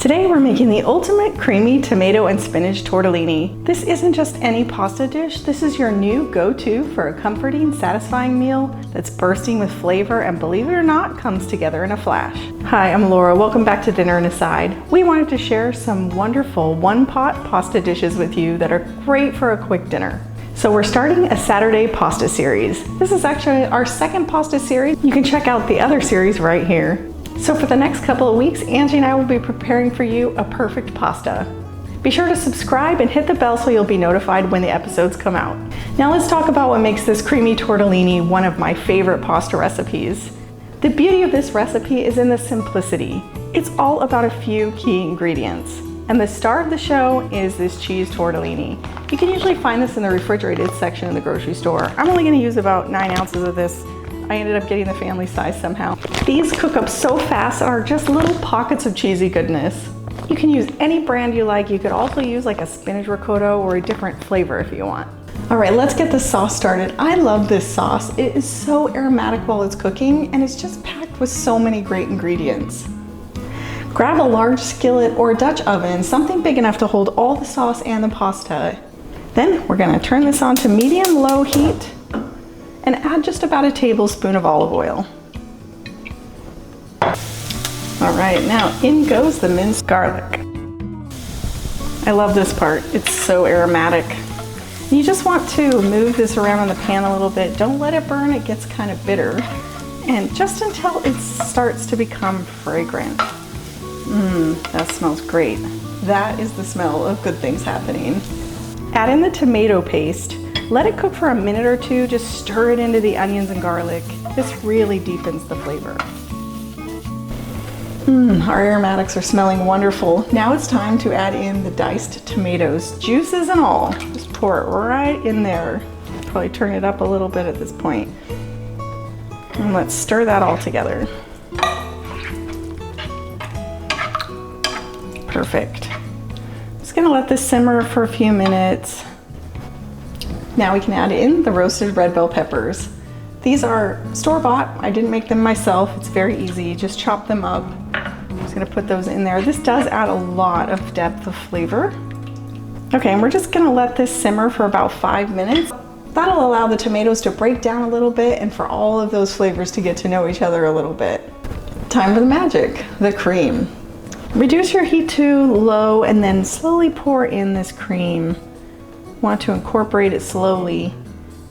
Today we're making the ultimate creamy tomato and spinach tortellini. This isn't just any pasta dish, this is your new go-to for a comforting, satisfying meal that's bursting with flavor and, believe it or not, comes together in a flash. Hi, I'm Laura. Welcome back to Dinner and Aside. We wanted to share some wonderful one-pot pasta dishes with you that are great for a quick dinner. So we're starting a Saturday pasta series. This is actually our second pasta series. You can check out the other series right here. So for the next couple of weeks, Angie and I will be preparing for you a perfect pasta. Be sure to subscribe and hit the bell so you'll be notified when the episodes come out. Now let's talk about what makes this creamy tortellini one of my favorite pasta recipes. The beauty of this recipe is in the simplicity. It's all about a few key ingredients. And the star of the show is this cheese tortellini. You can usually find this in the refrigerated section in the grocery store. I'm only going to use about 9 ounces of this. I ended up getting the family size somehow. These cook up so fast and are just little pockets of cheesy goodness. You can use any brand you like. You could also use like a spinach ricotta or a different flavor if you want. All right, let's get the sauce started. I love this sauce. It is so aromatic while it's cooking and it's just packed with so many great ingredients. Grab a large skillet or a Dutch oven, something big enough to hold all the sauce and the pasta. Then we're gonna turn this on to medium-low heat and add just about a tablespoon of olive oil. All right, now in goes the minced garlic. I love this part, it's so aromatic. You just want to move this around in the pan a little bit. Don't let it burn, it gets kind of bitter. And just until it starts to become fragrant. That smells great. That is the smell of good things happening. Add in the tomato paste. Let it cook for a minute or two, just stir it into the onions and garlic. This really deepens the flavor. Our aromatics are smelling wonderful. Now it's time to add in the diced tomatoes, juices and all. Just pour it right in there. Probably turn it up a little bit at this point. And let's stir that all together. Perfect. Just gonna let this simmer for a few minutes. Now we can add in the roasted red bell peppers. These are store-bought. I didn't make them myself. It's very easy. Just chop them up. I'm just gonna put those in there. This does add a lot of depth of flavor. Okay, and we're just gonna let this simmer for about 5 minutes. That'll allow the tomatoes to break down a little bit and for all of those flavors to get to know each other a little bit. Time for the magic, the cream. Reduce your heat to low and then slowly pour in this cream. Want to incorporate it slowly.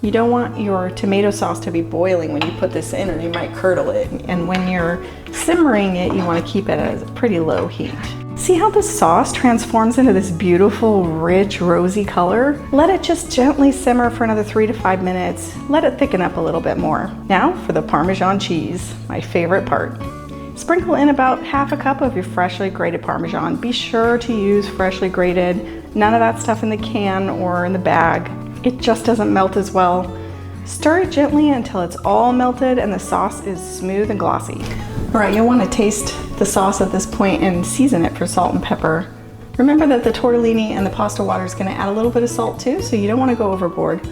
You don't want your tomato sauce to be boiling when you put this in or you might curdle it. And when you're simmering it, you want to keep it at a pretty low heat. See how the sauce transforms into this beautiful, rich, rosy color? Let it just gently simmer for another 3 to 5 minutes. Let it thicken up a little bit more. Now for the Parmesan cheese, my favorite part. Sprinkle in about half a cup of your freshly grated Parmesan. Be sure to use freshly grated. None of that stuff in the can or in the bag. It just doesn't melt as well. Stir it gently until it's all melted and the sauce is smooth and glossy. All right, you'll want to taste the sauce at this point and season it for salt and pepper. Remember that the tortellini and the pasta water is going to add a little bit of salt too, so you don't want to go overboard.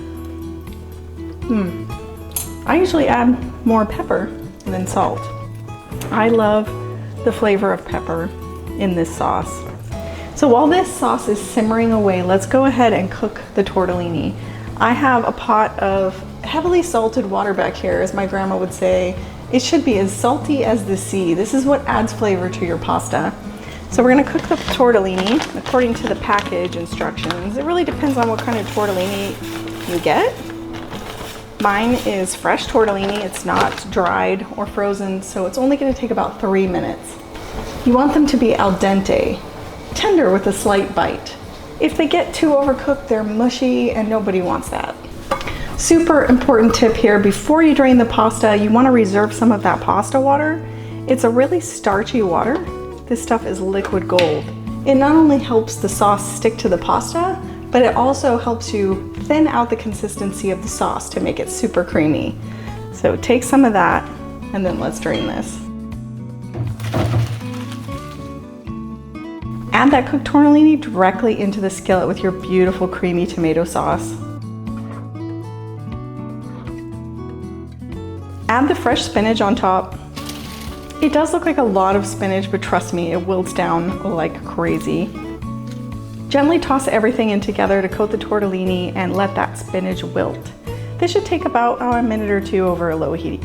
I usually add more pepper than salt. I love the flavor of pepper in this sauce. So while this sauce is simmering away, let's go ahead and cook the tortellini. I have a pot of heavily salted water back here, as my grandma would say. It should be as salty as the sea. This is what adds flavor to your pasta. So we're gonna cook the tortellini according to the package instructions. It really depends on what kind of tortellini you get. Mine is fresh tortellini. It's not dried or frozen, so it's only gonna take about 3 minutes. You want them to be al dente, tender with a slight bite. If they get too overcooked, they're mushy and nobody wants that. Super important tip here, before you drain the pasta, you want to reserve some of that pasta water. It's a really starchy water. This stuff is liquid gold. It not only helps the sauce stick to the pasta, but it also helps you thin out the consistency of the sauce to make it super creamy. So take some of that and then let's drain this. Add that cooked tortellini directly into the skillet with your beautiful creamy tomato sauce. Add the fresh spinach on top It does look like a lot of spinach, but trust me, it wilts down like crazy. Gently toss everything in together to coat the tortellini and let that spinach wilt. This should take about a minute or two over a low heat.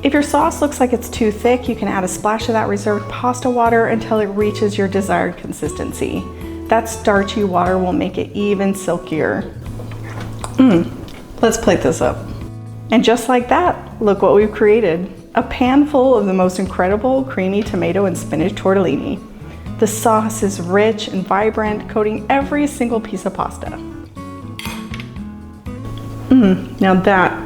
If your sauce looks like it's too thick, you can add a splash of that reserved pasta water until it reaches your desired consistency. That starchy water will make it even silkier. Let's plate this up. And just like that, look what we've created. A pan full of the most incredible creamy tomato and spinach tortellini. The sauce is rich and vibrant, coating every single piece of pasta. Now that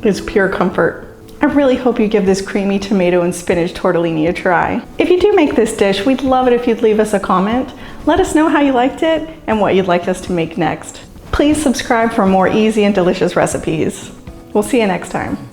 is pure comfort. I really hope you give this creamy tomato and spinach tortellini a try. If you do make this dish, we'd love it if you'd leave us a comment. Let us know how you liked it and what you'd like us to make next. Please subscribe for more easy and delicious recipes. We'll see you next time.